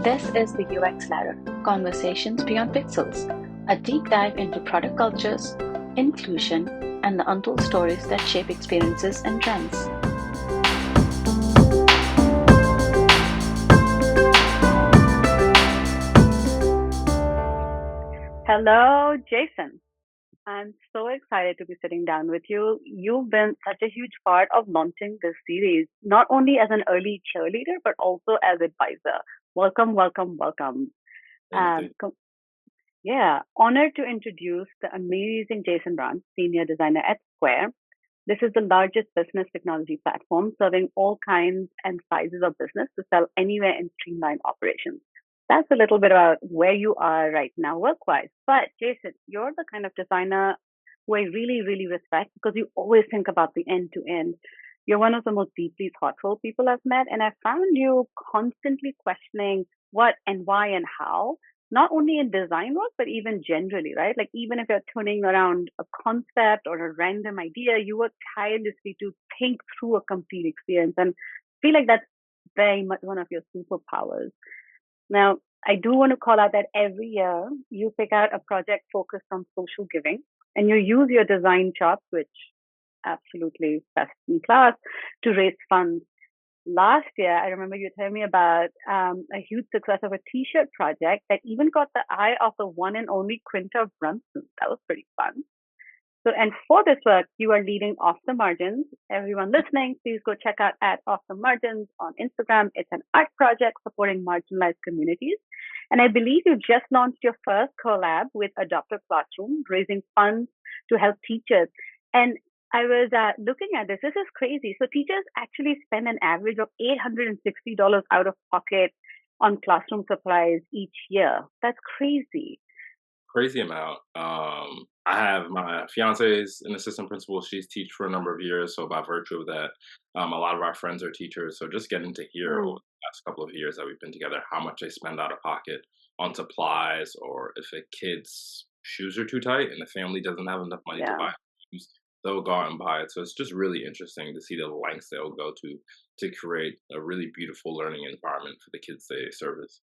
This is the UX Ladder, Conversations Beyond Pixels, a deep dive into product cultures, inclusion, and the untold stories that shape experiences and trends. Hello, Jason. I'm so excited to be sitting down with you. You've been such a huge part of launching this series, not only as an early cheerleader, but also as advisor. Welcome, welcome, welcome. Thank you. Um, co- yeah, honored to introduce the amazing Jason Brown, senior designer at Square. This is the largest business technology platform serving all kinds and sizes of business to sell anywhere and streamline operations. That's a little bit about where you are right now work-wise. But Jason, you're the kind of designer who I really, really respect because you always think about the end to end. You're one of the most deeply thoughtful people I've met, and I found you constantly questioning what and why and how, not only in design work, but even generally, right? Like even if you're turning around a concept or a random idea, you work tirelessly to think through a complete experience. And I feel like that's very much one of your superpowers. Now, I do want to call out that every year you pick out a project focused on social giving and you use your design chops, which absolutely best in class, to raise funds. Last year, I remember you telling me about a huge success of a T-shirt project that even got the eye of the one and only Quinta Brunson. That was pretty fun. So, and for this work, you are leading Off the Margins. Everyone listening, please go check out at Off the Margins on Instagram. It's an art project supporting marginalized communities. And I believe you just launched your first collab with Adopter Classroom, raising funds to help teachers. And I was looking at this. This is crazy. So teachers actually spend an average of $860 out of pocket on classroom supplies each year. That's crazy. Crazy amount. I have my fiance is an assistant principal. She's taught for a number of years, so by virtue of that, a lot of our friends are teachers. So just getting to hear over Mm, the last couple of years that we've been together how much they spend out of pocket on supplies, or if a kid's shoes are too tight and the family doesn't have enough money to yeah. buy shoes, they'll go out and buy it. So it's just really interesting to see the lengths they'll go to create a really beautiful learning environment for the kids they service.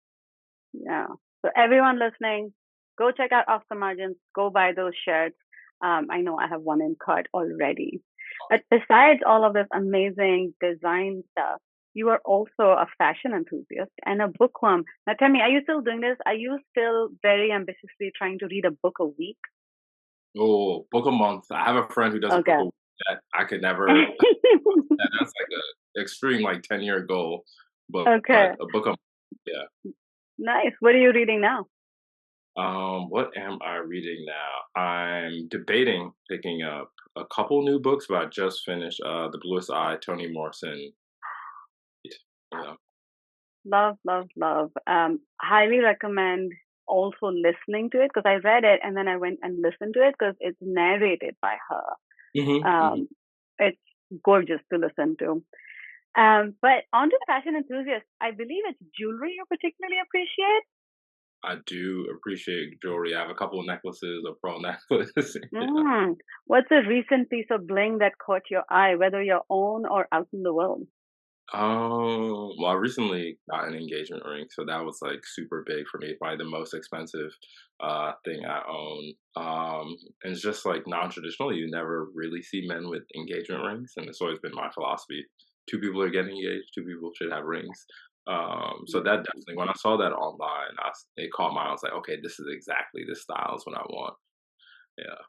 Yeah. So everyone listening, go check out Off the Margins. Go buy those shirts. I know I have one in cart already. But besides all of this amazing design stuff, you are also a fashion enthusiast and a bookworm. Now tell me, are you still doing this? Are you still very ambitiously trying to read a book a week? Oh, book a month. I have a friend who does a book Okay. a week that I could never. That's like a extreme like 10-year goal, but Okay. a book a month, yeah. Nice. What are you reading now? What am I reading now? I'm debating picking up a couple new books, but I just finished The Bluest Eye, Toni Morrison. You know. Love, love, love. Highly recommend also listening to it because I read it and then I went and listened to it because it's narrated by her. Hmm. Um, it's gorgeous to listen to. But on to fashion enthusiasts, I believe it's jewelry you particularly appreciate. I do appreciate jewelry. I have a couple of necklaces, a pearl necklace. Yeah. Mm. What's a recent piece of bling that caught your eye, whether your own or out in the world? Well, I recently got an engagement ring, so that was like super big for me. Probably the most expensive thing I own. And it's just like non-traditional. You never really see men with engagement rings, and it's always been my philosophy. Two people are getting engaged, two people should have rings. So Yeah, that definitely, when I saw that online, it caught my eye. I was like, okay, this is exactly this style is what I want. Yeah,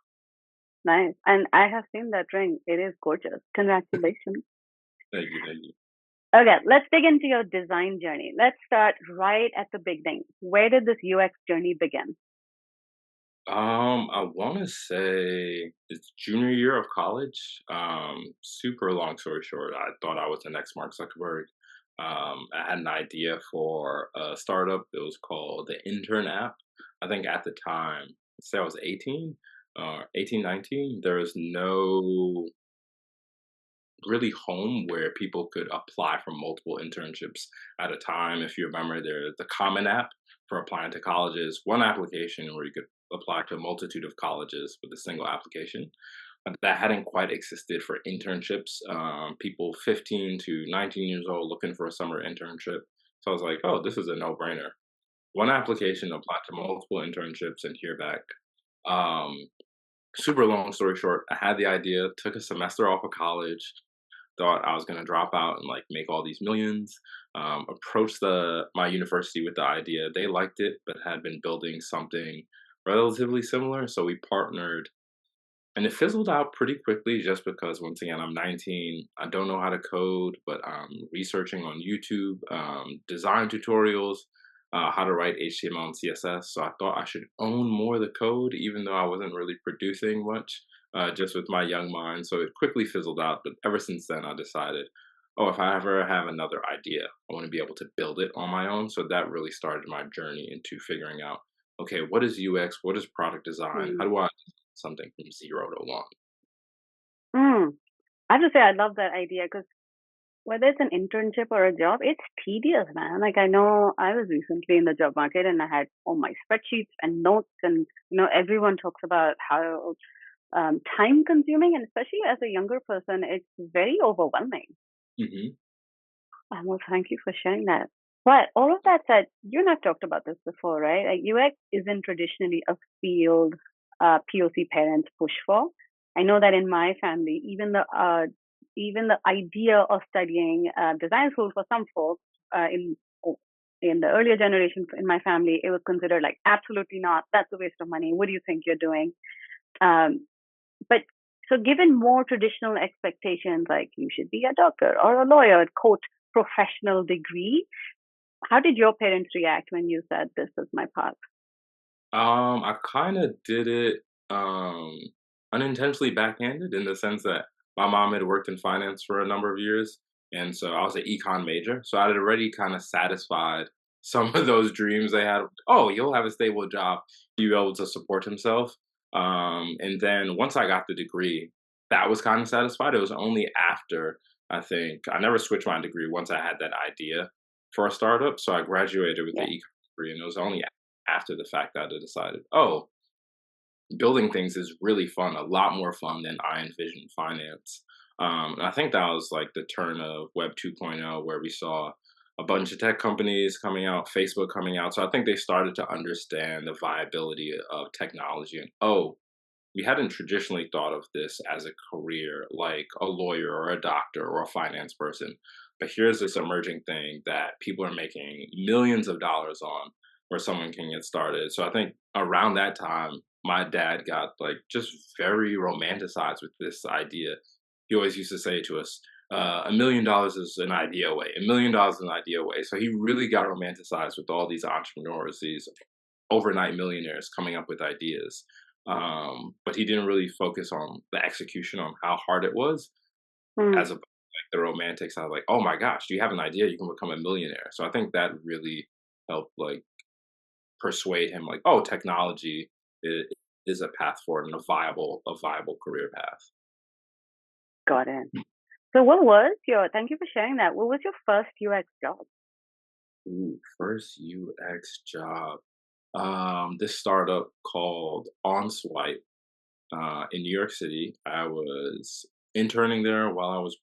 nice. And I have seen that ring. It is gorgeous. Congratulations. thank you, thank you. Okay, let's dig into your design journey. Let's start right at the beginning. Where did this UX journey begin? I want to say it's junior year of college. Super long story short, I thought I was the next Mark Zuckerberg. I had an idea for a startup. It was called the Intern app. I think at the time, say I was 18, 18, 19, there was no really home where people could apply for multiple internships at a time. If you remember, there's the Common App for applying to colleges, one application where you could apply to a multitude of colleges with a single application. But that hadn't quite existed for internships. People 15 to 19 years old looking for a summer internship. So I was like, oh, this is a no brainer. One application, applied to multiple internships, and hear back. Um, Super long story short, I had the idea, took a semester off of college, thought I was gonna drop out and like make all these millions. Approached the my university with the idea. They liked it, but had been building something relatively similar. So we partnered, and it fizzled out pretty quickly just because once again I'm 19. I don't know how to code, but I'm researching on YouTube, design tutorials, how to write HTML and CSS. So I thought I should own more of the code, even though I wasn't really producing much, just with my young mind. So it quickly fizzled out. But ever since then, I decided, oh, if I ever have another idea, I want to be able to build it on my own. So that really started my journey into figuring out, okay, what is UX? What is product design? Mm. How do I something from 0 to 1? Mm. I have to say, I love that idea because whether it's an internship or a job, it's tedious, man. Like I know I was recently in the job market and I had all my spreadsheets and notes, and everyone talks about how time consuming, and especially as a younger person, it's very overwhelming. Mhm, Well, thank you for sharing that. But all of that said, you and I've talked about this before, right? Like UX isn't traditionally a field POC parents push for. I know that in my family, even the idea of studying design school for some folks in the earlier generation in my family, it was considered like absolutely not. That's a waste of money. What do you think you're doing? Um, but so given more traditional expectations, like you should be a doctor or a lawyer, quote, professional degree, how did your parents react when you said this is my path? I kinda did it, unintentionally backhanded in the sense that my mom had worked in finance for a number of years, and so I was an econ major, so I had already kinda satisfied some of those dreams they had. "Oh, you'll have a stable job, you'll be able to support himself." And then once I got the degree, that was kinda satisfied. It was only after, I think I never switched my degree once I had that idea for a startup, so I graduated with the Yeah. econ degree, and it was only after the fact that I decided, oh, building things is really fun, a lot more fun than I envisioned finance. And I think that was like the turn of Web 2.0, where we saw a bunch of tech companies coming out, Facebook coming out. So I think they started to understand the viability of technology. And oh, we hadn't traditionally thought of this as a career like a lawyer or a doctor or a finance person. But here's this emerging thing that people are making millions of dollars on where someone can get started. So I think around that time, my dad got like just very romanticized with this idea. He always used to say to us, $1 million is an idea away. $1 million is an idea away. So he really got romanticized with all these entrepreneurs, these overnight millionaires coming up with ideas. But he didn't really focus on the execution on how hard it was, Mm, as opposed to like the romantic side, like, oh my gosh, you have an idea, you can become a millionaire. So I think that really helped like persuade him, like, oh, technology is, is a path forward and a viable career path. got it. So what was your, thank you for sharing that. What was your first UX job? Ooh, first UX job. This startup called OnSwipe in New York City. I was interning there while I was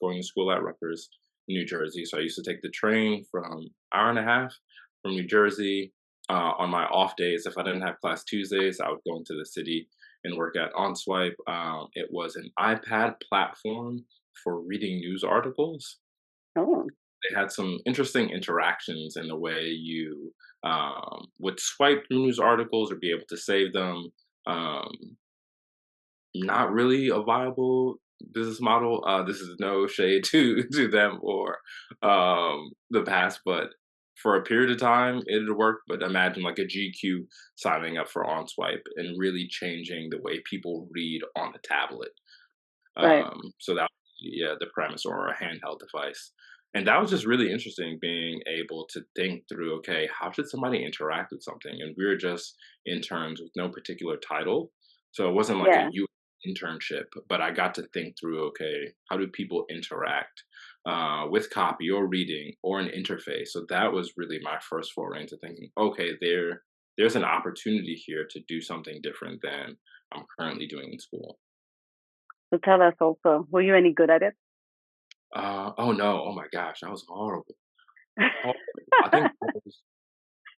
going to school at Rutgers, New Jersey. So I used to take the train from hour and a half from New Jersey. On my off days, if I didn't have class Tuesdays, I would go into the city and work at OnSwipe. It was an iPad platform for reading news articles. Oh, They had some interesting interactions in the way you would swipe through news articles or be able to save them. Um, Not really a viable business model. This is no shade to to them or the past, but for a period of time it had worked. But imagine like a GQ signing up for OnSwipe and really changing the way people read on a tablet. right. So that yeah, the premise or a handheld device. And that was just really interesting being able to think through, okay, how should somebody interact with something? And we were just interns with no particular title. So it wasn't like a Yeah, U internship, but I got to think through, okay, how do people interact with copy or reading or an interface? So that was really my first foray into thinking, okay, there's an opportunity here to do something different than I'm currently doing in school. so tell us also, were you any good at it? Oh no, oh my gosh, that was horrible. Horrible. I think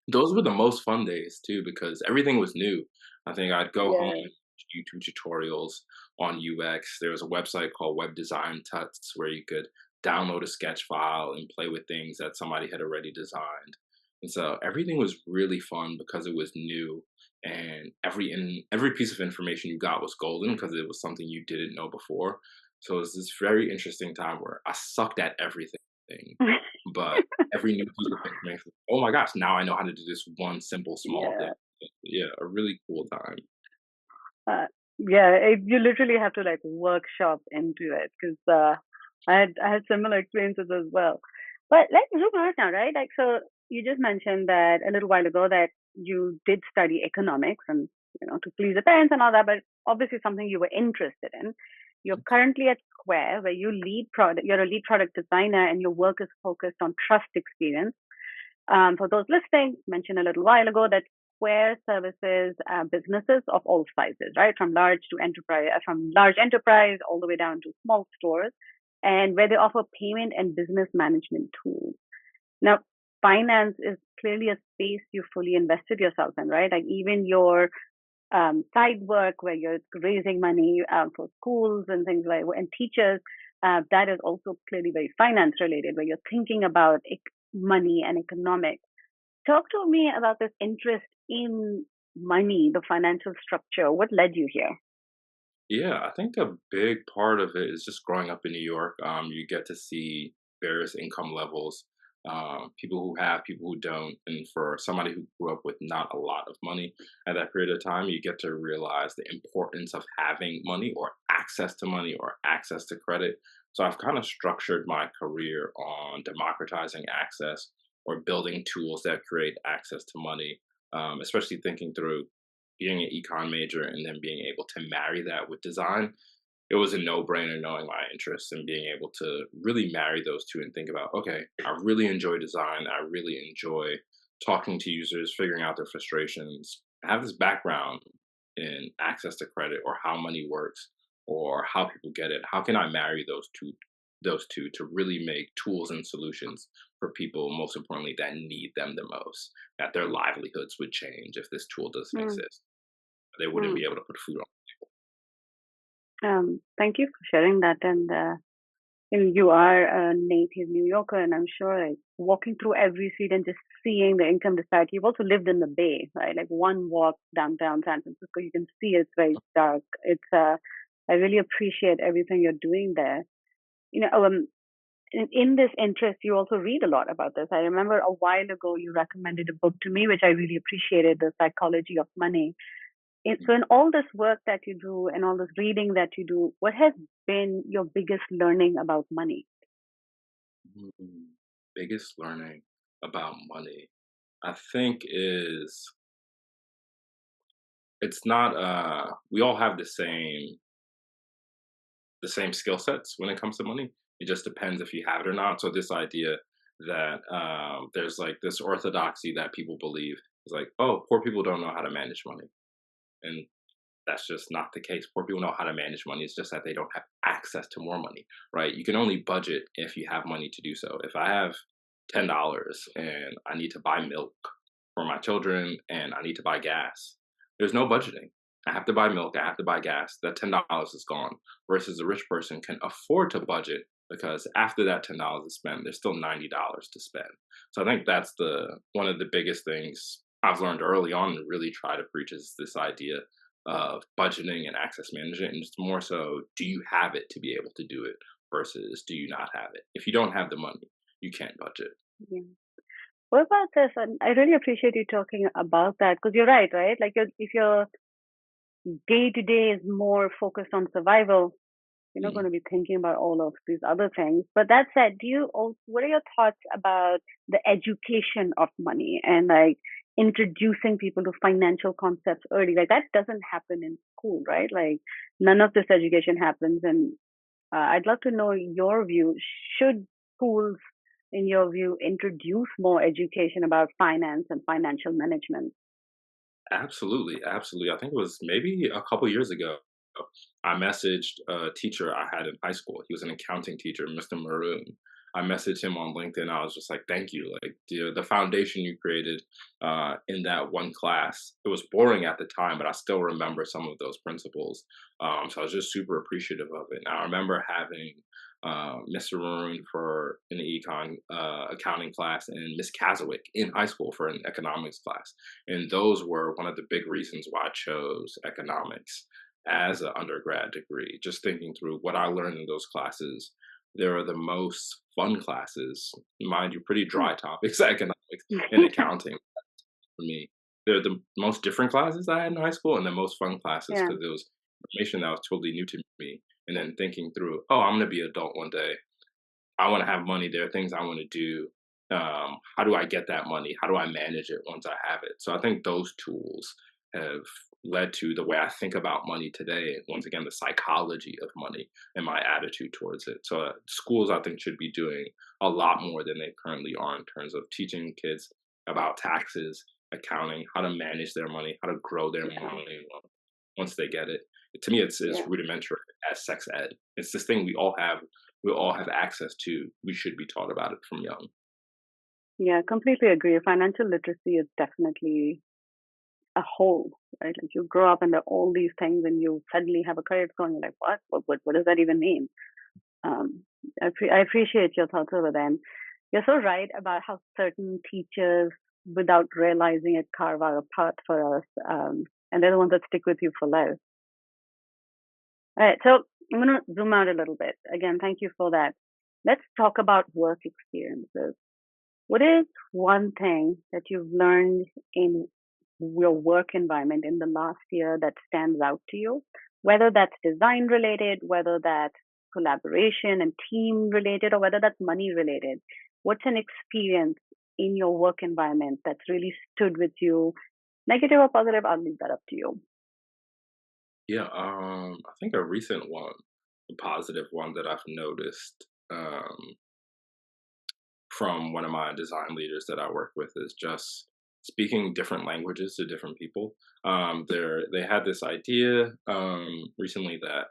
those were the most fun days too because everything was new. I think I'd go home Yeah. and watch YouTube tutorials on UX. There was a website called Web Design Tuts where you could download a sketch file and play with things that somebody had already designed. And so everything was really fun because it was new, and every piece of information you got was golden because it was something you didn't know before. So it was this very interesting time where I sucked at everything, but every new piece of information, "Oh my gosh, now I know how to do this one simple small thing." Yeah. Yeah, a really cool time. Uh, yeah, you literally have to like workshop into it because I had similar experiences as well. But let's zoom out now, right? Like, so you just mentioned that a little while ago that you did study economics and to please the parents and all that, but obviously something you were interested in. You're currently at Square, where you're a lead product designer, and your work is focused on trust experience. For those listening, mentioned a little while ago that Square services businesses of all sizes, right, from large to enterprise, from large enterprise all the way down to small stores, and where they offer payment and business management tools. Now, finance is clearly a space you fully invested yourself in, right? Like even your side work where you're raising money for schools and things like and teachers, that is also clearly very finance related, where you're thinking about money and economics. Talk to me about this interest in money, the financial structure. What led you here? Yeah, I think a big part of it is just growing up in New York. You get to see various income levels, people who have, people who don't. And for somebody who grew up with not a lot of money at that period of time, you get to realize the importance of having money or access to money or access to credit. So I've kind of structured my career on democratizing access or building tools that create access to money, especially thinking through being an econ major and then being able to marry that with design, it was a no-brainer knowing my interests and being able to really marry those two and think about, okay, I really enjoy design. I really enjoy talking to users, figuring out their frustrations. I have this background in access to credit or how money works or how people get it. How can I marry those two to really make tools and solutions for people, most importantly, that need them the most, that their livelihoods would change if this tool doesn't Mm, exist. They wouldn't mm. be able to put food on. Thank you for sharing that. And you are a native New Yorker, and I'm sure like walking through every street and just seeing the income disparity. You've also lived in the Bay, right? Like one walk downtown San Francisco, you can see it's very dark. I really appreciate everything you're doing there. You know, in this interest, you also read a lot about this. I remember a while ago you recommended a book to me, which I really appreciated, The Psychology of Money. So, in all this work that you do and all this reading that you do, what has been your biggest learning about money? Mm, biggest learning about money, I think, is it's not. We all have the same skill sets when it comes to money. It just depends if you have it or not. So this idea that there's like this orthodoxy that people believe is like, oh, poor people don't know how to manage money, and that's just not the case. Poor people know how to manage money. It's just that they don't have access to more money, right? You can only budget if you have money to do so. If I have $10 and I need to buy milk for my children and I need to buy gas, there's no budgeting. I have to buy milk, I have to buy gas. That $10 is gone. Versus a rich person can afford to budget because after that $10 is spent, there's still $90 to spend. So I think that's the one of the biggest things I've learned early on and really try to preach is this idea of budgeting and access management. And it's more so, do you have it to be able to do it versus do you not have it? If you don't have the money, you can't budget. Yeah. What about this? And I really appreciate you talking about that because you're right? Like if your day to day is more focused on survival, you're not going Mm. to be thinking about all of these other things. But that said, what are your thoughts about the education of money and like introducing people to financial concepts early? Like that doesn't happen in school, right? Like none of this education happens. And I'd love to know your view. Should schools, in your view, introduce more education about finance and financial management? Absolutely, absolutely. I think it was maybe a couple years ago. I messaged a teacher I had in high school. He was an accounting teacher, Mr. Maroon. I messaged him on LinkedIn. I was just like, "Thank you, like the foundation you created in that one class. It was boring at the time, but I still remember some of those principles. So I was just super appreciative of it. Now I remember having Mr. Maroon for an econ accounting class and Miss Caswick in high school for an economics class, and those were one of the big reasons why I chose economics as an undergrad degree. Just thinking through what I learned in those classes, they are the most fun classes, mind you, pretty dry topics, economics and accounting for me. They're the most different classes I had in high school and the most fun classes Yeah, because it was information that was totally new to me. And then thinking through, oh, I'm gonna be an adult one day. I want to have money. There are things I want to do. How do I get that money? How do I manage it once I have it? So I think those tools have led to the way I think about money today. Once again, the psychology of money and my attitude towards it. So schools, I think, should be doing a lot more than they currently are in terms of teaching kids about taxes, accounting, how to manage their money, how to grow their yeah, money once they get it. To me, it's yeah, rudimentary as sex ed. It's this thing we all have access to. We should be taught about it from young. yeah. Completely agree. Financial literacy is definitely a whole, right? Like you grow up under all these things, and you suddenly have a credit score, and you're like, what? What does that even mean? Um, I appreciate your thoughts over them. You're so right about how certain teachers, without realizing it, carve out a path for us, and they're the ones that stick with you for life. All right, so I'm going to zoom out a little bit. Again, thank you for that. Let's talk about work experiences. What is one thing that you've learned in your work environment in the last year that stands out to you? Whether that's design related, whether that's collaboration and team related, or whether that's money related. What's an experience in your work environment that's really stood with you, negative or positive? I'll leave that up to you. Yeah, I think a recent one, a positive one that I've noticed from one of my design leaders that I work with is just speaking different languages to different people. They had this idea recently that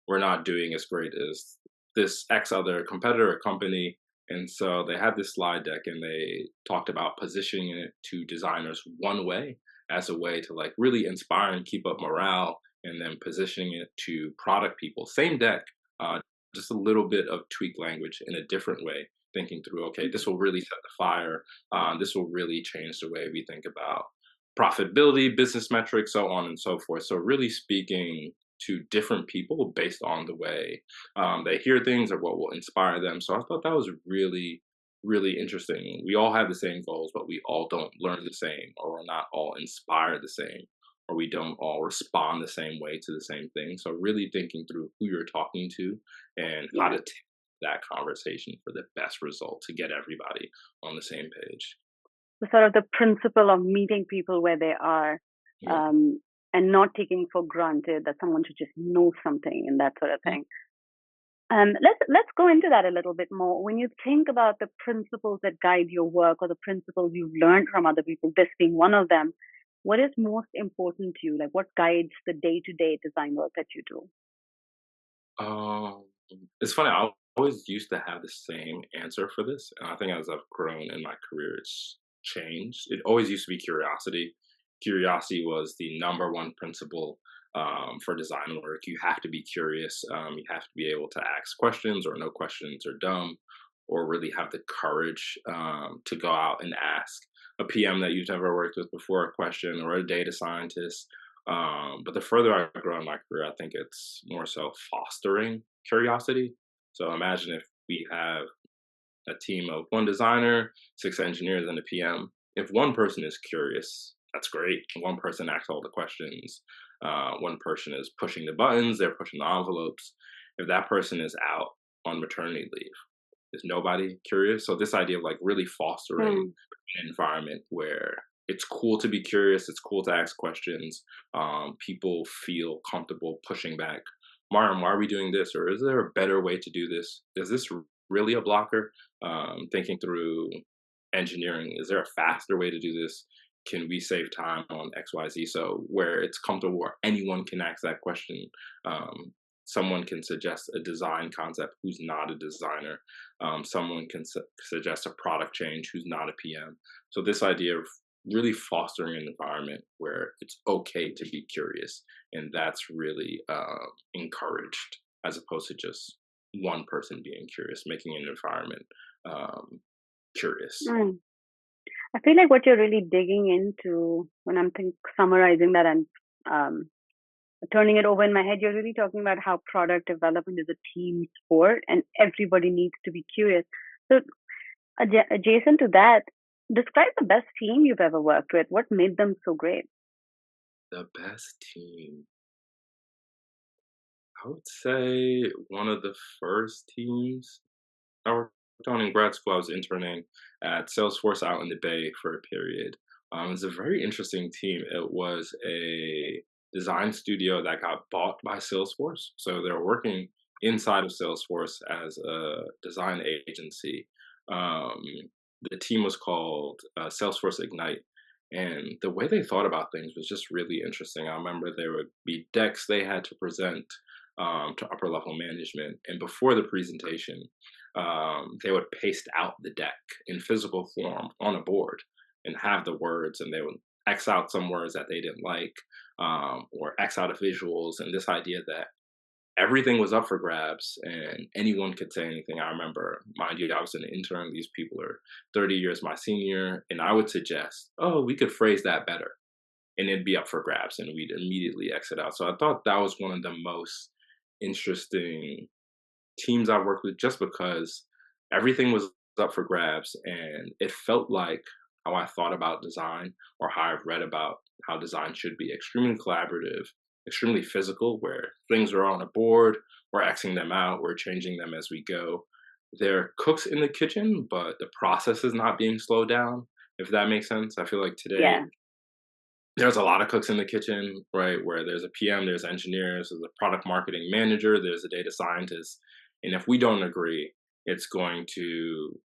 we're not doing as great as this X other competitor or company. And so they had this slide deck and they talked about positioning it to designers one way as a way to like really inspire and keep up morale, and then positioning it to product people. Same deck, uh, just a little bit of tweak language in a different way, thinking through, okay, this will really set the fire. This will really change the way we think about profitability, business metrics, so on and so forth. So really speaking to different people based on the way they hear things or what will inspire them. So I thought that was really, really interesting. We all have the same goals, but we all don't learn the same, or we're not all inspired the same, or we don't all respond the same way to the same thing. So really thinking through who you're talking to and how Yeah. to take that conversation for the best result to get everybody on the same page. So sort of the principle of meeting people where they are, Yeah. um, and not taking for granted that someone should just know something and that sort of thing. Let's go into that a little bit more. When you think about the principles that guide your work or the principles you've learned from other people, this being one of them, what is most important to you? Like what guides the day-to-day design work that you do? Um, it's funny. I always used to have the same answer for this, and I think as I've grown in my career, it's changed. It always used to be curiosity. Curiosity was the number one principle for design work. You have to be curious. You have to be able to ask questions, or no questions are dumb, or really have the courage to go out and ask a PM that you've never worked with before a question, or a data scientist. But the further I grow in my career, I think it's more so fostering curiosity. So imagine if we have a team of one designer, six engineers, and a PM. If one person is curious, that's great. One person asks all the questions. One person is pushing the buttons, they're pushing the envelopes. If that person is out on maternity leave, is nobody curious? So this idea of like really fostering Hmm. an environment where it's cool to be curious, it's cool to ask questions. People feel comfortable pushing back. Martin, why are we doing this? Or is there a better way to do this? Is this really a blocker? Thinking through engineering, is there a faster way to do this? can we save time on XYZ? So where it's comfortable where anyone can ask that question. Um, Someone can suggest a design concept who's not a designer. Someone can suggest a product change who's not a PM. So this idea of really fostering an environment where it's okay to be curious, and that's really encouraged as opposed to just one person being curious, making an environment um, curious. Mm. I feel like what you're really digging into when summarizing that and um, turning it over in my head, you're really talking about how product development is a team sport and everybody needs to be curious. So, adjacent to that, describe the best team you've ever worked with. What made them so great? The best team, I would say one of the first teams I worked on in grad school. I was interning at Salesforce out in the Bay for a period. It was a very interesting team. It was a design studio that got bought by Salesforce. So they were working inside of Salesforce as a design agency. Um, the team was called Salesforce Ignite. And the way they thought about things was just really interesting. I remember there would be decks they had to present to upper level management. And before the presentation, they would paste out the deck in physical form on a board and have the words, and they would X out some words that they didn't like, or X out of visuals. And this idea that everything was up for grabs and anyone could say anything. I remember, mind you, I was an intern. These people are 30 years my senior, and I would suggest, oh, we could phrase that better. And it'd be up for grabs, and we'd immediately exit out. So I thought that was one of the most interesting teams I worked with just because everything was up for grabs and it felt like how I thought about design or how I've read about how design should be extremely collaborative, extremely physical, where things are on a board, we're Xing them out, we're changing them as we go. They're cooks in the kitchen, but the process is not being slowed down, if that makes sense. I feel like today Yeah. there's a lot of cooks in the kitchen, right? Where there's a PM, there's engineers, there's a product marketing manager, there's a data scientist. And if we don't agree, it's going to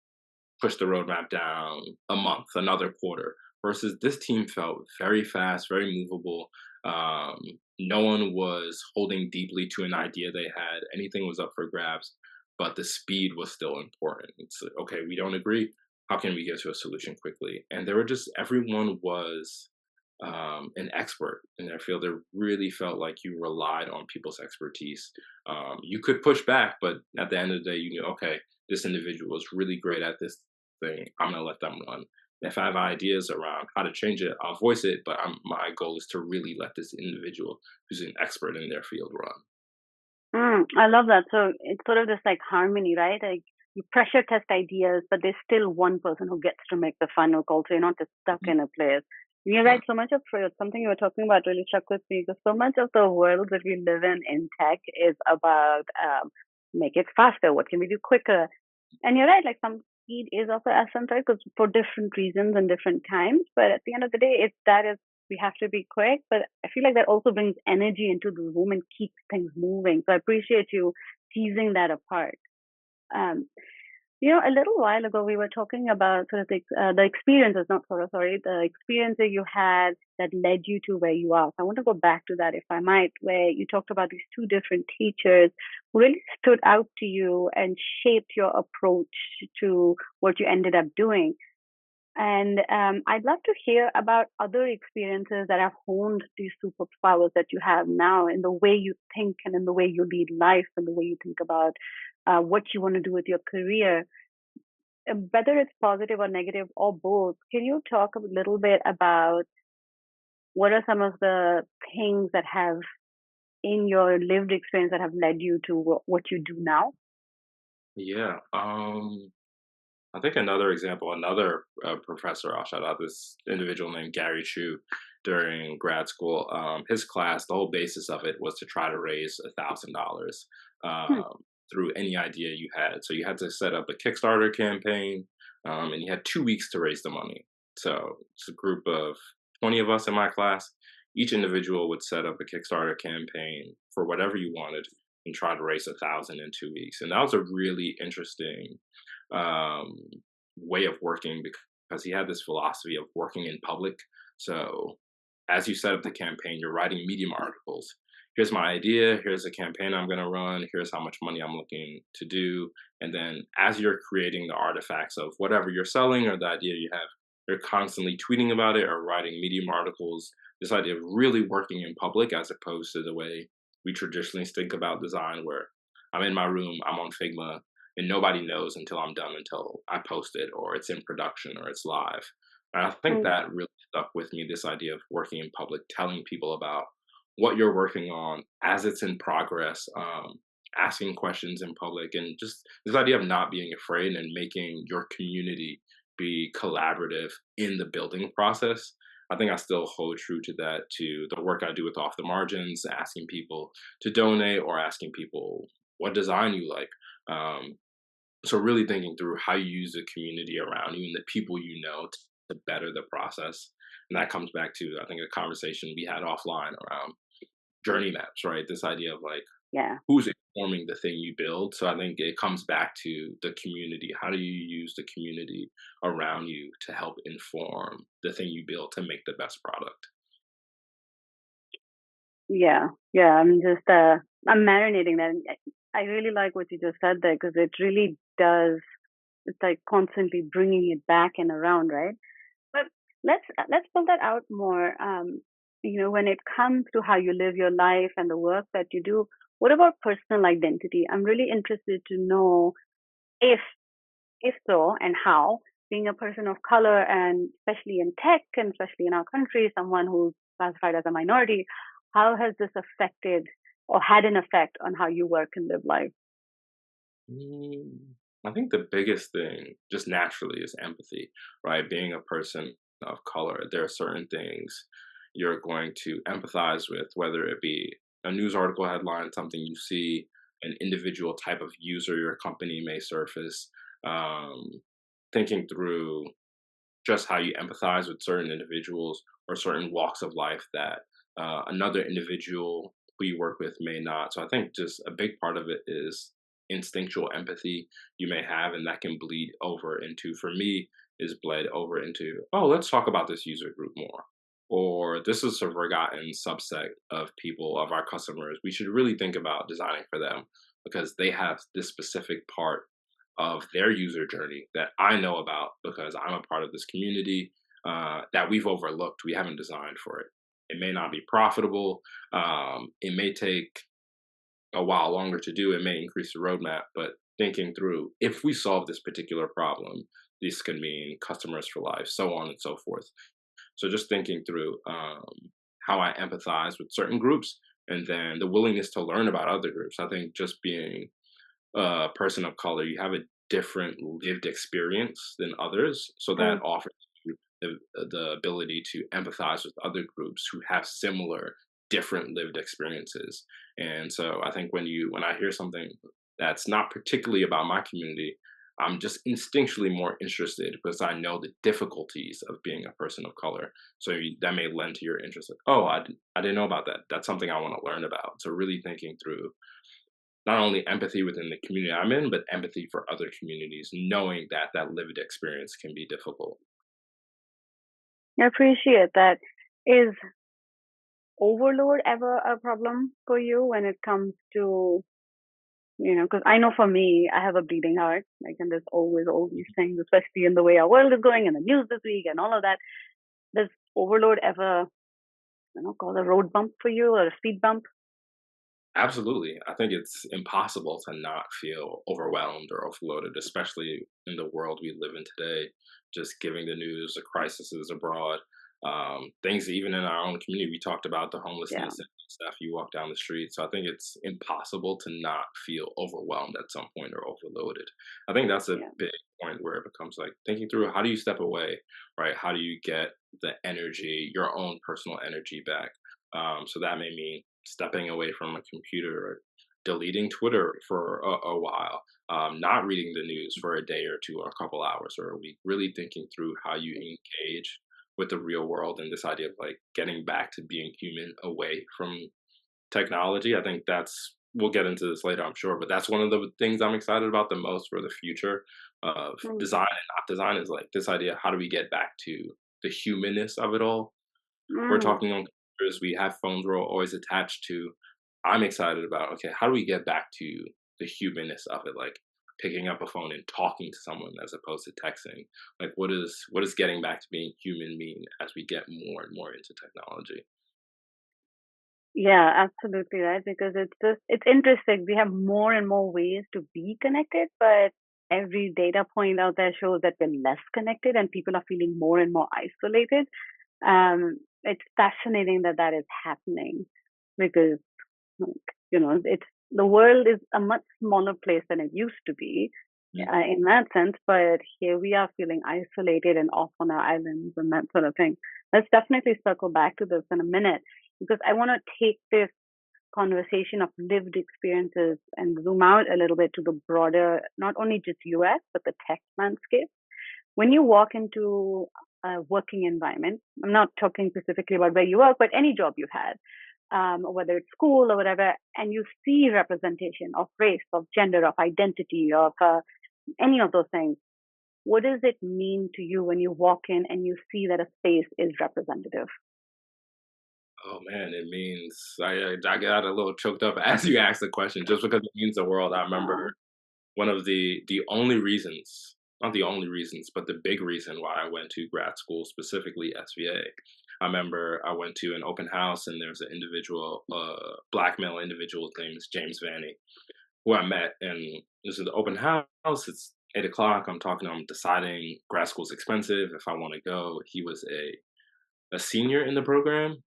push the roadmap down a month, another quarter. Versus this team felt very fast, very movable. Um, no one was holding deeply to an idea they had. Anything was up for grabs, but the speed was still important. It's like, okay, we don't agree. How can we get to a solution quickly? And there were just everyone was an expert in their field. It really felt like you relied on people's expertise. You could push back, but at the end of the day, you knew, okay, this individual is really great at this thing. I'm going to let them run. If I have ideas around how to change it, I'll voice it, but my goal is to really let this individual who's an expert in their field run. I love that. So it's sort of this like harmony, right? Like you pressure test ideas, but there's still one person who gets to make the final call. So you're not just stuck Mhm. in a place. You're right. Right. So much of something you were talking about really struck with me because so much of the world that we live in tech is about make it faster. What can we do quicker? And you're right. Like some speed is of the essence, right? Because for different reasons and different times. But at the end of the day, if that is we have to be quick, but I feel like that also brings energy into the room and keeps things moving. So I appreciate you teasing that apart. Um, a little while ago we were talking about sort of the experiences, not sort of sorry, the experience that you had that led you to where you are. So I want to go back to that, if I might, where you talked about these two different teachers who really stood out to you and shaped your approach to what you ended up doing. And I'd love to hear about other experiences that have honed these superpowers that you have now in the way you think and in the way you lead life and the way you think about what you want to do with your career. Whether it's positive or negative or both, can you talk a little bit about what are some of the things that have in your lived experience that have led you to what you do now? Yeah. I think another example, another professor, I'll shout out this individual named Gary Chu during grad school. His class, the whole basis of it was to try to raise $1,000 Hmm. through any idea you had. So you had to set up a Kickstarter campaign, and you had 2 weeks to raise the money. So it's a group of 20 of us in my class. Each individual would set up a Kickstarter campaign for whatever you wanted and try to raise 1,000 in 2 weeks. And that was a really interesting um, way of working because he had this philosophy of working in public. So, as you set up the campaign, you're writing Medium articles. Here's my idea. Here's the campaign I'm going to run. Here's how much money I'm looking to do. And then, as you're creating the artifacts of whatever you're selling or the idea you have, you're constantly tweeting about it or writing Medium articles. This idea of really working in public as opposed to the way we traditionally think about design, where I'm in my room, I'm on Figma, and nobody knows until I'm done, until I post it or it's in production or it's live. And I think Mm, that really stuck with me, this idea of working in public, telling people about what you're working on as it's in progress, asking questions in public, and just this idea of not being afraid and making your community be collaborative in the building process. I think I still hold true to that, to the work I do with Off the Margins, asking people to donate or asking people what design you like. So really thinking through how you use the community around you and the people you know to better the process. And that comes back to, I think, a conversation we had offline around journey maps, right? This idea of like yeah. who's informing the thing you build. So I think it comes back to the community. How do you use the community around you to help inform the thing you build to make the best product? Yeah. Yeah. I'm marinating that. And I really like what you just said there because it really does, it's like constantly bringing it back and around, right? But let's pull that out more. When it comes to how you live your life and the work that you do, what about personal identity? I'm really interested to know if if so, and how, being a person of color and especially in tech and especially in our country, someone who's classified as a minority, how has this affected or had an effect on how you work and live life? Mm, I think the biggest thing, just naturally, is empathy, right? Being a person of color, there are certain things you're going to empathize with, whether it be a news article headline, something you see, an individual type of user your company may surface. Um, Thinking through just how you empathize with certain individuals or certain walks of life that another individual who you work with may not. So I think just a big part of it is instinctual empathy you may have, and that can bleed over into, for me, is bled over into, oh, let's talk about this user group more. Or this is a forgotten subset of people, of our customers. We should really think about designing for them because they have this specific part of their user journey that I know about because I'm a part of this community that we've overlooked. We haven't designed for it. It may not be profitable. It may take a while longer to do. It may increase the roadmap, but thinking through if we solve this particular problem, this can mean customers for life, so on and so forth. So just thinking through how I empathize with certain groups and then the willingness to learn about other groups. I think just being person of color, you have a different lived experience than others. So that Mm, offers you the ability to empathize with other groups who have similar, different lived experiences. And so I think when I hear something that's not particularly about my community, I'm just instinctually more interested because I know the difficulties of being a person of color. So that may lend to your interest. Like, oh, I didn't know about that. That's something I want to learn about. So really thinking through not only empathy within the community I'm in, but empathy for other communities, knowing that that lived experience can be difficult. I appreciate that. Is overload ever a problem for you when it comes to, because I know for me, I have a bleeding heart, like, and there's always all these things, especially in the way our world is going and the news this week and all of that. Does overload ever, cause a road bump for you or a speed bump? Absolutely. I think it's impossible to not feel overwhelmed or overloaded, especially in the world we live in today. Just giving the news, the crises abroad, things even in our own community. We talked about the Yeah, homelessness and stuff. You walk down the street. So I think it's impossible to not feel overwhelmed at some point or overloaded. I think that's a yeah, big point where it becomes like thinking through how do you step away, right? How do you get the energy, your own personal energy back? So that may mean stepping away from a computer or deleting Twitter for a while, not reading the news for a day or two or a couple hours or a week, really thinking through how you engage with the real world and this idea of like getting back to being human away from technology. I think we'll get into this later, I'm sure, but that's one of the things I'm excited about the most for the future of Mm, design and not design is like this idea, how do we get back to the humanness of it all? We're mm. talking on computers, we have phones we're always attached to. I'm excited about, okay, how do we get back to the humanness of it? Like picking up a phone and talking to someone as opposed to texting. Like what is getting back to being human mean as we get more and more into technology? Yeah, absolutely right. Because it's interesting. We have more and more ways to be connected, but every data point out there shows that we're less connected and people are feeling more and more isolated. It's fascinating that that is happening because, like, it's the world is a much smaller place than it used to be Mm. in that sense. But here we are feeling isolated and off on our islands and that sort of thing. Let's definitely circle back to this in a minute because I want to take this conversation of lived experiences and zoom out a little bit to the broader, not only just US, but the tech landscape. When you walk into a working environment, I'm not talking specifically about where you work, but any job you've had, whether it's school or whatever, and you see representation of race, of gender, of identity, of any of those things, what does it mean to you when you walk in and you see that a space is representative? Oh man, it means I got a little choked up as you asked the question, just because it means the world. I remember Wow. one of the only reasons, not the only reasons, but the big reason why I went to grad school, specifically SVA. I remember I went to an open house and there's an individual, black male individual named James Vanny, who I met, and this is the open house. It's 8 o'clock. I'm talking to him, deciding grad school's expensive. If I want to go, he was a senior in the program,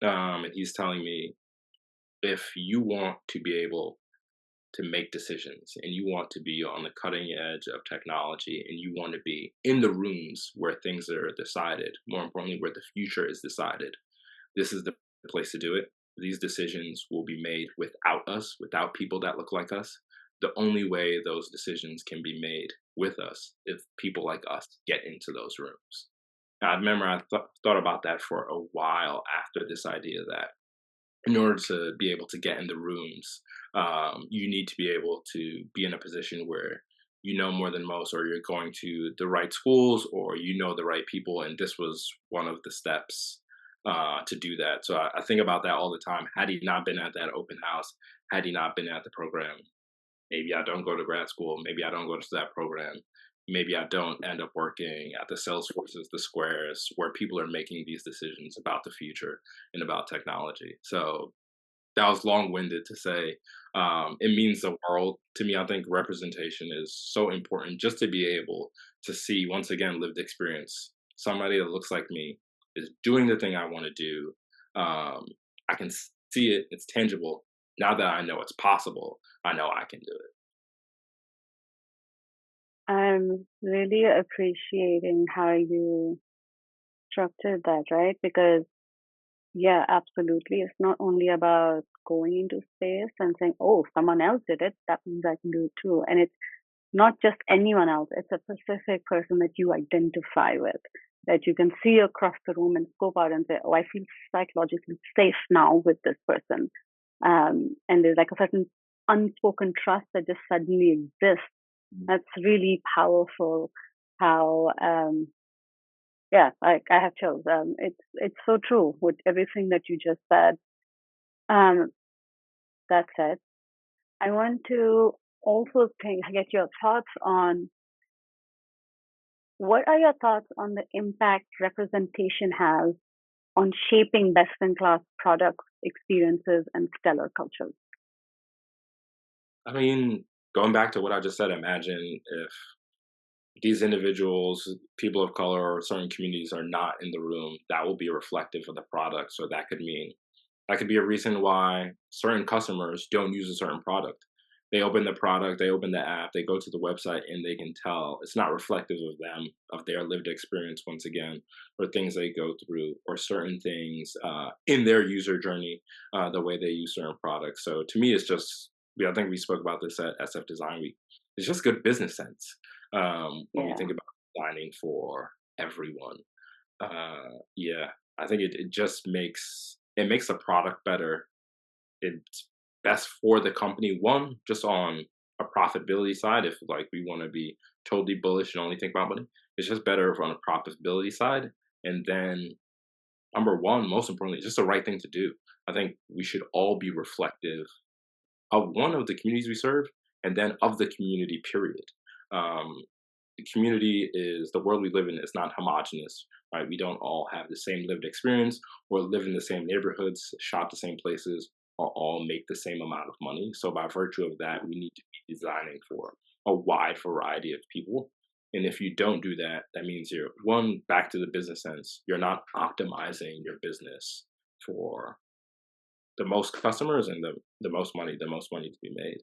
and he's telling me if you want to be able to make decisions and you want to be on the cutting edge of technology and you want to be in the rooms where things are decided, more importantly, where the future is decided, this is the place to do it. These decisions will be made without us, without people that look like us. The only way those decisions can be made with us if people like us get into those rooms. And I remember thought about that for a while after this idea that in order to be able to get in the rooms, you need to be able to be in a position where you know more than most, or you're going to the right schools, or you know the right people. And this was one of the steps to do that. So I think about that all the time. Had he not been at that open house, had he not been at the program, maybe I don't go to grad school. Maybe I don't go to that program. Maybe I don't end up working at the Salesforces, the Squares, where people are making these decisions about the future and about technology. So that was long-winded to say. It means the world to me. I think representation is so important just to be able to see, once again, lived experience. Somebody that looks like me is doing the thing I want to do. I can see it. It's tangible. Now that I know it's possible, I know I can do it. I'm really appreciating how you structured that, right? Because, yeah, absolutely. It's not only about going into space and saying, oh, someone else did it. That means I can do it too. And it's not just anyone else, it's a specific person that you identify with, that you can see across the room and scope out and say, oh, I feel psychologically safe now with this person. And there's like a certain unspoken trust that just suddenly exists. That's really powerful. How yeah, like I have chills. It's so true with everything that you just said. Um, that said, I want to also get your thoughts on what are your thoughts on the impact representation has on shaping best in class products, experiences, and stellar cultures? I mean, going back to what I just said, imagine if these individuals, people of color, or certain communities are not in the room, that will be reflective of the product. So that could be a reason why certain customers don't use a certain product. They open the product, they open the app, they go to the website, and they can tell it's not reflective of them, of their lived experience, once again, or things they go through, or certain things in their user journey, the way they use certain products. So to me, it's just, I think we spoke about this at SF Design Week. It's just good business sense when we Yeah. think about designing for everyone. Yeah, I think it just makes the product better. It's best for the company. One, just on a profitability side, if like we want to be totally bullish and only think about money. It's just better on a profitability side. And then number one, most importantly, just the right thing to do. I think we should all be reflective of one of the communities we serve, and then of the community. Period. Um, the community is the world we live in is not homogenous, right? We don't all have the same lived experience, or live in the same neighborhoods, shop the same places, or all make the same amount of money. So by virtue of that, we need to be designing for a wide variety of people. And if you don't do that, that means you're one, back to the business sense, you're not optimizing your business for the most customers and the most money to be made.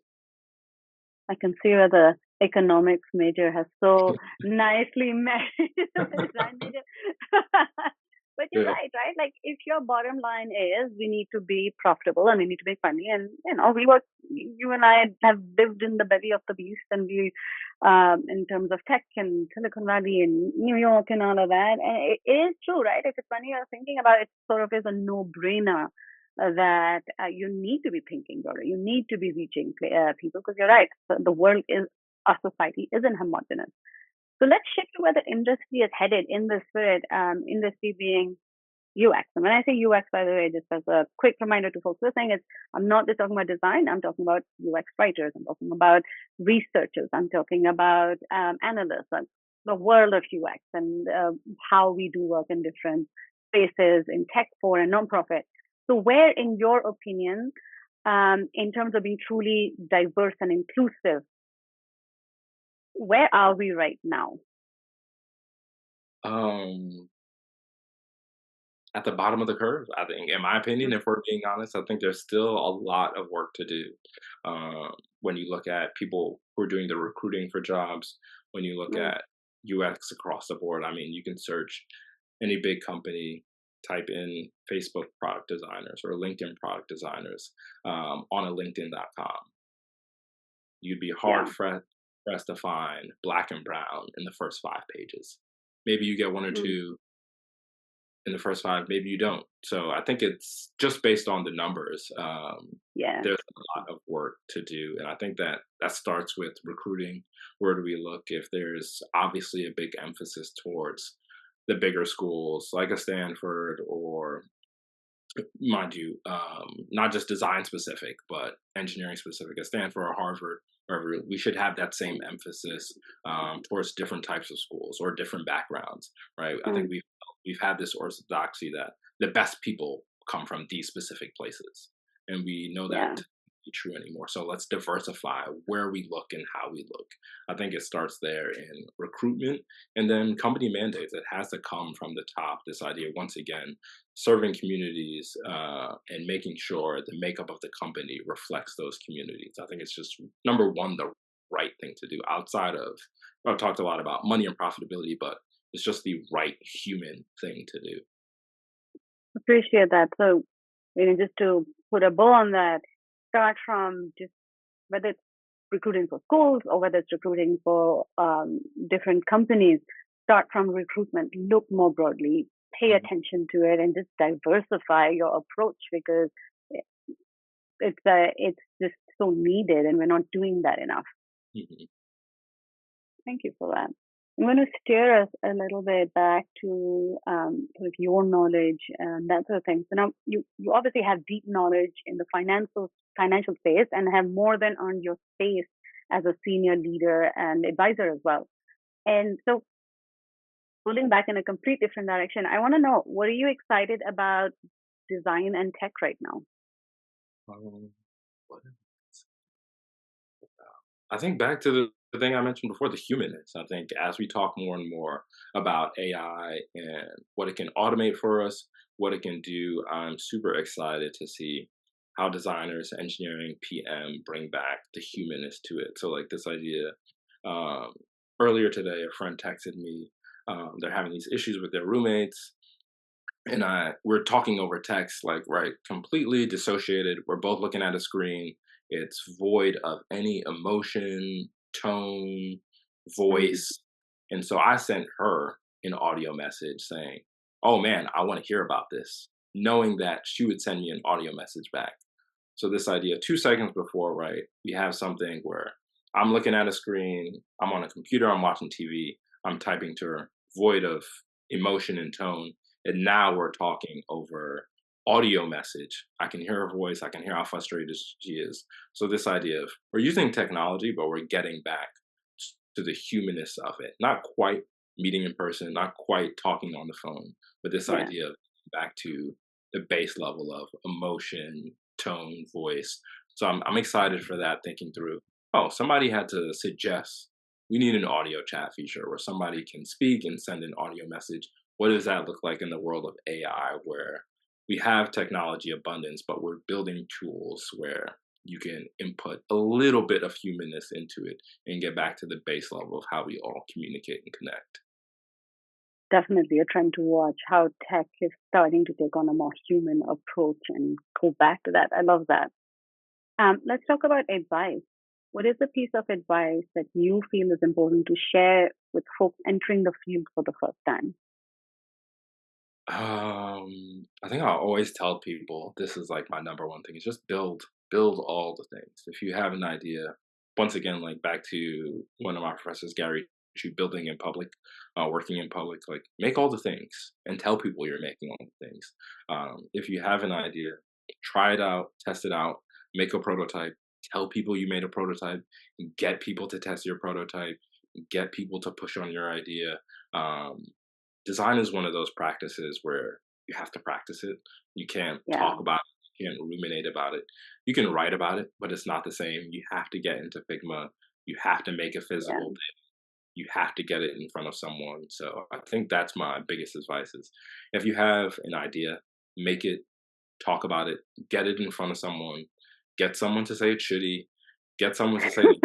I can see where the economics major has so nicely married the design major. But you're Yeah. right, right? Like if your bottom line is we need to be profitable and we need to make money, and we work. You and I have lived in the belly of the beast, and we, in terms of tech and Silicon Valley and New York and all of that. And it is true, right? If it's money you're thinking about, it sort of is a no-brainer that you need to be thinking broader. You need to be reaching people because you're right. The world is our society isn't homogenous. So let's shift to where the industry is headed in the spirit. Industry being UX. And when I say UX, by the way, just as a quick reminder to folks listening, is I'm not just talking about design. I'm talking about UX writers. I'm talking about researchers. I'm talking about analysts and the world of UX and how we do work in different spaces in tech for and nonprofit. So, where, in your opinion, in terms of being truly diverse and inclusive, where are we right now? Um, at the bottom of the curve, I think, in my opinion, if we're being honest, I think there's still a lot of work to do. When you look at people who are doing the recruiting for jobs, when you look Mm, at UX across the board, I mean, you can search any big company, type in Facebook product designers or LinkedIn product designers on a LinkedIn.com. You'd be yeah. pressed to find black and brown in the first 5 pages. Maybe you get one or Mm, two in the first five, maybe you don't. So I think it's just based on the numbers. yeah. There's a lot of work to do, and I think that that starts with recruiting. Where do we look? If there's obviously a big emphasis towards the bigger schools like a Stanford or, mind you, not just design specific, but engineering specific at Stanford or Harvard, wherever, we should have that same emphasis towards different types of schools or different backgrounds, right? I think Mm, we've had this orthodoxy that the best people come from these specific places, and we know that yeah. to be true anymore. So let's diversify where we look and how we look. I think it starts there in recruitment, and then company mandates. It has to come from the top. This idea, once again, serving communities and making sure the makeup of the company reflects those communities. I think it's just number one, the right thing to do outside of, I've talked a lot about money and profitability, but it's just the right human thing to do. Appreciate that. So, just to put a bow on that, start from just whether it's recruiting for schools or whether it's recruiting for different companies, start from recruitment, look more broadly, pay Mhm. attention to it, and just diversify your approach because it's just so needed, and we're not doing that enough. Mhm. Thank you for that. I'm going to steer us a little bit back to sort of your knowledge and that sort of thing. So now you obviously have deep knowledge in the financial space and have more than earned your space as a senior leader and advisor as well. And so pulling back in a complete different direction, I want to know what are you excited about design and tech right now? What else? I think back to the thing I mentioned before, the humanness. I think as we talk more and more about AI and what it can automate for us, what it can do, I'm super excited to see how designers, engineering, PM bring back the humanness to it. So, like this idea, um, earlier today, a friend texted me. They're having these issues with their roommates, and we're talking over text, like, right, completely dissociated. We're both looking at a screen. It's void of any emotion, tone, Mm, voice. And so I sent her an audio message saying, "Oh man, I want to hear about this," knowing that she would send me an audio message back. So this idea, 2 seconds before, right, we have something where I'm looking at a screen, I'm on a computer, I'm watching TV, I'm typing to her, void of emotion and tone. And now we're talking over audio message. I can hear her voice, I can hear how frustrated she is. So this idea of we're using technology, but we're getting back to the humanness of it. Not quite meeting in person, not quite talking on the phone, but this Yeah, idea of back to the base level of emotion, tone, voice. So I'm excited for that, thinking through, oh, somebody had to suggest we need an audio chat feature where somebody can speak and send an audio message. What does that look like in the world of AI where we have technology abundance, but we're building tools where you can input a little bit of humanness into it and get back to the base level of how we all communicate and connect. definitely a trend to watch how tech is starting to take on a more human approach and go back to that. I love that. Let's talk about advice. What is the piece of advice that you feel is important to share with folks entering the field for the first time? I think I always tell people this is like my number one thing is just build all the things. If you have an idea, once again, like back to one of my professors, Gary, building in public, working in public, like make all the things and tell people you're making all the things. If you have an idea, try it out, test it out, make a prototype, tell people you made a prototype, get people to test your prototype, get people to push on your idea. Um, Design is one of those practices where you have to practice it. You can't Yeah, talk about it, you can't ruminate about it. You can write about it, but it's not the same. You have to get into Figma. You have to make a yeah, physical thing. You have to get it in front of someone. So I think that's my biggest advice is if you have an idea, make it, talk about it, get it in front of someone, get someone to say it's shitty, get someone to say it's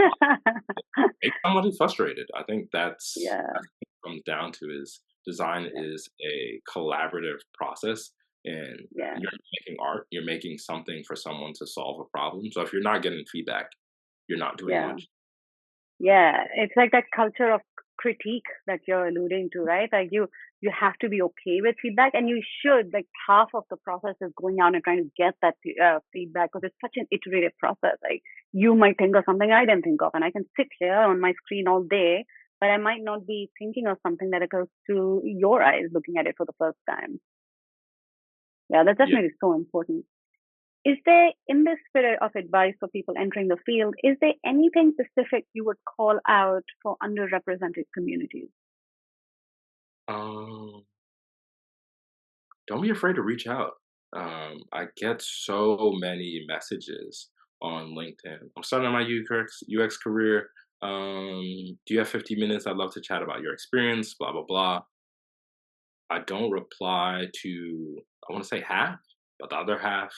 make somebody frustrated. I think yeah, that's what it comes down to is design yeah, is a collaborative process and yeah, you're making art, you're making something for someone to solve a problem. So if you're not getting feedback, you're not doing yeah. much. Yeah, it's like that culture of critique that you're alluding to, right? Like you have to be okay with feedback, and you should. Like half of the process is going out and trying to get that feedback because it's such an iterative process. Like you might think of something I didn't think of, and I can sit here on my screen all day, but I might not be thinking of something that occurs to your eyes looking at it for the first time. Yeah, that's Yeah. definitely so important. Is there, in this spirit of advice for people entering the field, is there anything specific you would call out for underrepresented communities? Um, don't be afraid to reach out. I get so many messages on LinkedIn. I'm starting my UX career. Do you have 50 minutes? I'd love to chat about your experience, blah, blah, blah. I don't reply to, I want to say half, but the other half,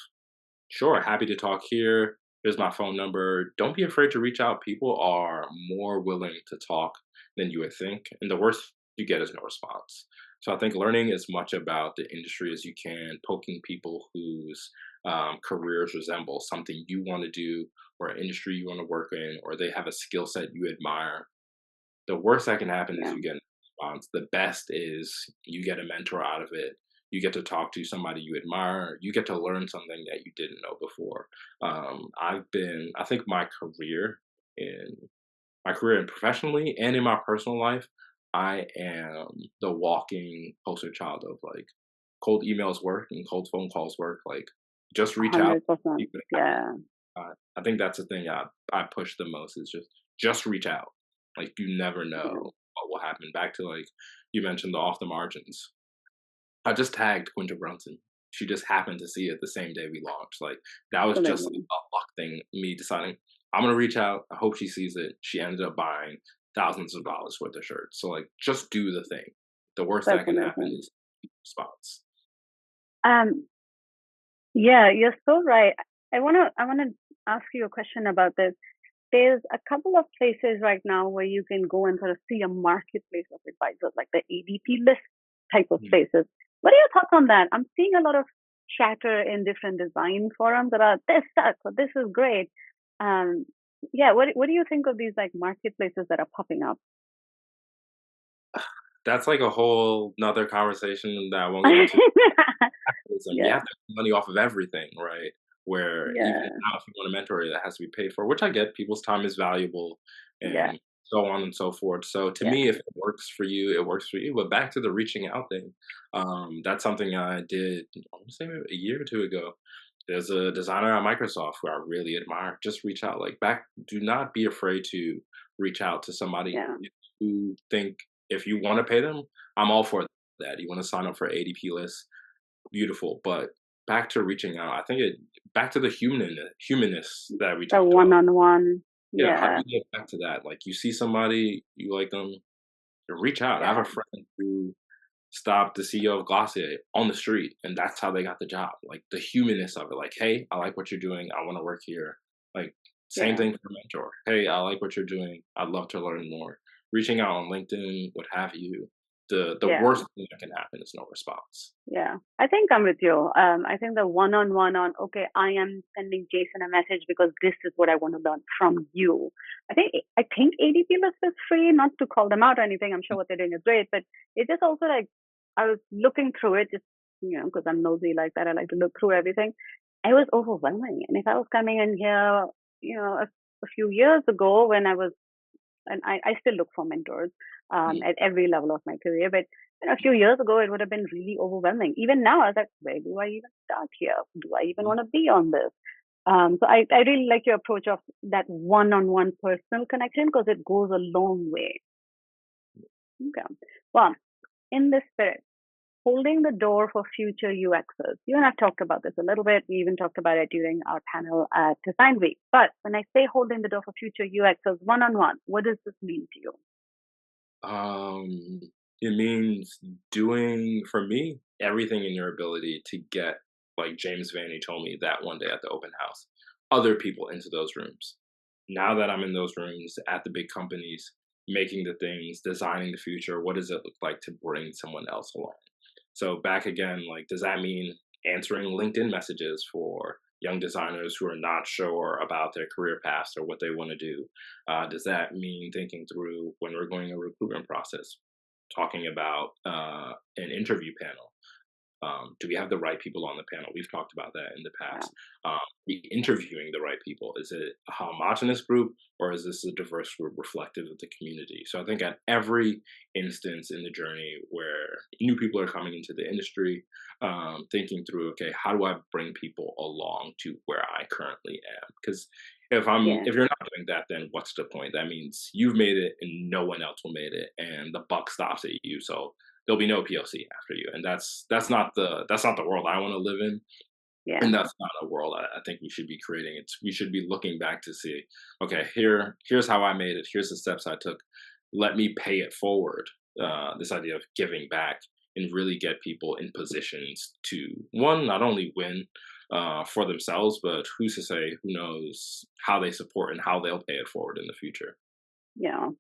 sure, happy to talk here. Here's my phone number. Don't be afraid to reach out. People are more willing to talk than you would think. And the worst you get is no response. So I think learning as much about the industry as you can, poking people whose careers resemble something you want to do or an industry you want to work in, or they have a skill set you admire. The worst that can happen is Yeah, you get a response. The best is you get a mentor out of it. You get to talk to somebody you admire. You get to learn something that you didn't know before. I think in my career and professionally and in my personal life, I am the walking poster child of like cold emails work and cold phone calls work. Like just reach out. See 100%. what happens. Yeah, I think that's the thing I push the most is just reach out. Like you never know yeah, what will happen. Back to like you mentioned the off the margins. I just tagged Quinta Brunson. She just happened to see it the same day we launched. Like that was just like absolutely. a luck thing. Me deciding I'm gonna reach out. I hope she sees it. She ended up buying thousands of dollars worth of shirts. So like just do the thing. The worst That's that can happen amazing. is response. Um, yeah, you're so right. I wanna ask you a question about this. There's a couple of places right now where you can go and sort of see a marketplace of advisors, like the ADP list type of Mhm. places. What are your thoughts on that? I'm seeing a lot of chatter in different design forums about this sucks or this is great. Um, yeah, what do you think of these like marketplaces that are popping up? That's like a whole nother conversation that I won't get into. Capitalism. You Yeah, have to make money off of everything, right? where even Yeah. now, if you want a mentor, it has to be paid for, which I get. People's time is valuable, Yeah. and so on and so forth. So to Yeah. me, if it works for you, it works for you. But back to the reaching out thing, that's something I did. I want to say maybe a year or two ago. There's a designer at Microsoft who I really admire. Just reach out, like back. Do not be afraid to reach out to somebody Yeah. who think if you want to pay them, I'm all for that. You want to sign up for ADP list, beautiful. But back to reaching out, I think it back to the humanness that we The talked about. one-on-one. Yeah, how do Yeah. you get back to that? Like you see somebody, you like them, reach out. I have Yeah. a friend who stopped the CEO of Glossier on the street, and that's how they got the job. Like the humanness of it. Like, hey, I like what you're doing. I want to work here. Like same Yeah. thing for mentor. Hey, I like what you're doing. I'd love to learn more. Reaching out on LinkedIn, what have you. The Yeah. worst thing that can happen is no response. Yeah, I think I'm with you. I think the one-on-one on, okay, I am sending Jason a message because this is what I want to learn from you. I think ADP list is free, not to call them out or anything. I'm sure what they're doing is great, but it's just also like I was looking through it, just because I'm nosy like that. I like to look through everything. It was overwhelming, and if I was coming in here, a few years ago when I was and I still look for mentors Mm, at every level of my career. But a few years ago, it would have been really overwhelming. Even now, I was like, where do I even start here? Do I even mm, want to be on this? So I really like your approach of that one-on-one personal connection because it goes a long way. Okay. Well, in this spirit, holding the door for future UXers. You and I've talked about this a little bit. We even talked about it during our panel at Design Week. But when I say holding the door for future UXers one-on-one, what does this mean to you? Um, it means doing for me everything in your ability to get, like James Vanny told me that one day at the open house, other people into those rooms. Now that I'm in those rooms at the big companies, making the things, designing the future, what does it look like to bring someone else along? So back again, like, does that mean answering LinkedIn messages for young designers who are not sure about their career paths or what they want to do? Does that mean thinking through when we're going a recruitment process, talking about an interview panel? Do we have the right people on the panel? We've talked about that in the Yeah. past. Be interviewing the right people. Is it a homogenous group or is this a diverse group reflective of the community? So I think at every instance in the journey where new people are coming into the industry, thinking through, okay, how do I bring people along to where I currently am? Because Yeah. if you're not doing that, then what's the point? That means you've made it and no one else will made it, and the buck stops at you. So there'll be no PLC after you, and that's not the world I want to live in, Yeah. and that's not a world I think we should be creating. It's we should be looking back to see, okay, here's how I made it. Here's the steps I took. Let me pay it forward. This idea of giving back and really get people in positions to one not only win for themselves, but who's to say, who knows how they support and how they'll pay it forward in the future. Yeah.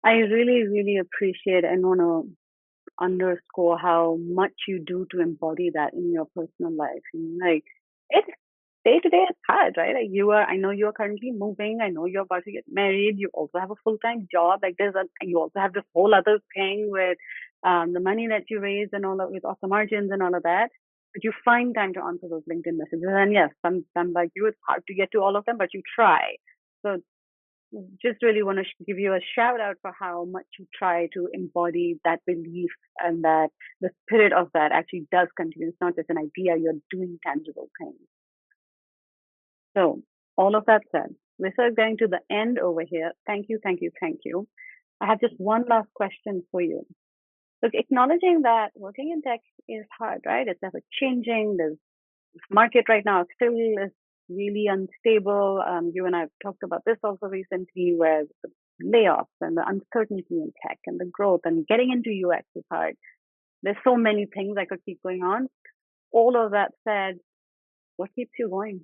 I really, really appreciate and want to underscore how much you do to embody that in your personal life. And like it's day to day it's hard, right? Like I know you're currently moving, I know you're about to get married, you also have a full-time job, like you also have this whole other thing with the money that you raise and all of with off the margins and all of that. But you find time to answer those LinkedIn messages. And yes, some like you, it's hard to get to all of them, but you try. So just really want to give you a shout out for how much you try to embody that belief and that the spirit of that actually does continue. It's not just an idea, you're doing tangible things. So, all of that said, we're sort of getting to the end over here. Thank you, thank you, thank you. I have just one last question for you. Look, acknowledging that working in tech is hard, right? It's ever changing. There's market right now still is really unstable. You and I have talked about this also recently, where the layoffs and the uncertainty in tech and the growth and getting into UX is hard. There's so many things I could keep going on. All of that said, what keeps you going?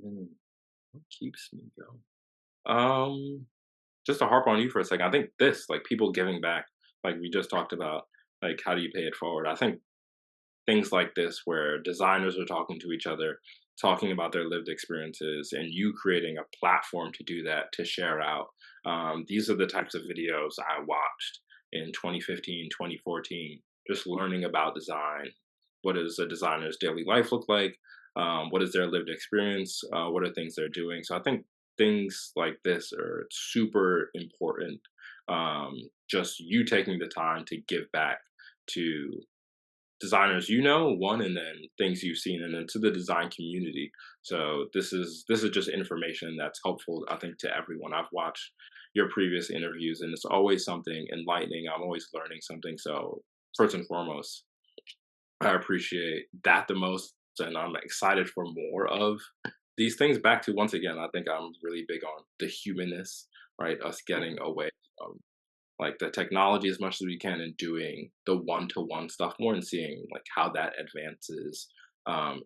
Mm, what keeps me going? Just to harp on you for a second, I think this, like people giving back, like we just talked about, like how do you pay it forward? I think things like this, where designers are talking to each other, talking about their lived experiences, and you creating a platform to do that, to share out. These are the types of videos I watched in 2015, 2014, just learning about design. What does a designer's daily life look like? What is their lived experience? What are things they're doing? So I think things like this are super important. Just you taking the time to give back to designers one, and then things you've seen, and then to the design community. So this is just information that's helpful, I think, to everyone. I've watched your previous interviews, and it's always something enlightening. I'm always learning something. So first and foremost, I appreciate that the most, and I'm excited for more of these things. Back to, once again, I think I'm really big on the humanness, right? Us getting away from like the technology as much as we can, and doing the one-to-one stuff more, and seeing like how that advances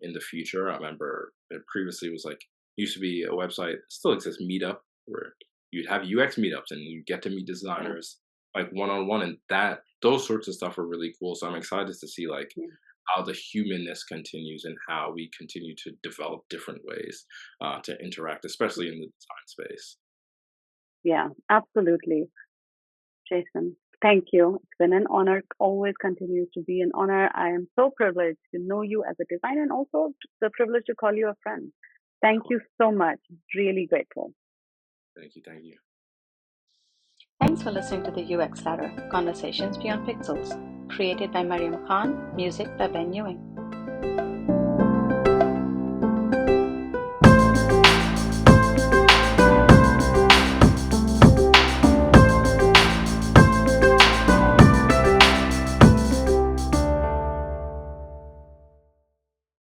in the future. I remember it previously was like, used to be a website, still exists, Meetup, where you'd have UX meetups and you get to meet Yeah. designers like one-on-one, and that those sorts of stuff are really cool. So I'm excited to see like Yeah. how the humanness continues, and how we continue to develop different ways to interact, especially in the design space. Yeah, absolutely. Jason, thank you. It's been an honor, always continues to be an honor. I am so privileged to know you as a designer, and also the privilege to call you a friend. Thank Oh, you so much. Really grateful. thank you, thank you. Thanks for listening to the UX Ladder Conversations Beyond Pixels, created by Mariam Khan, music by Ben Ewing.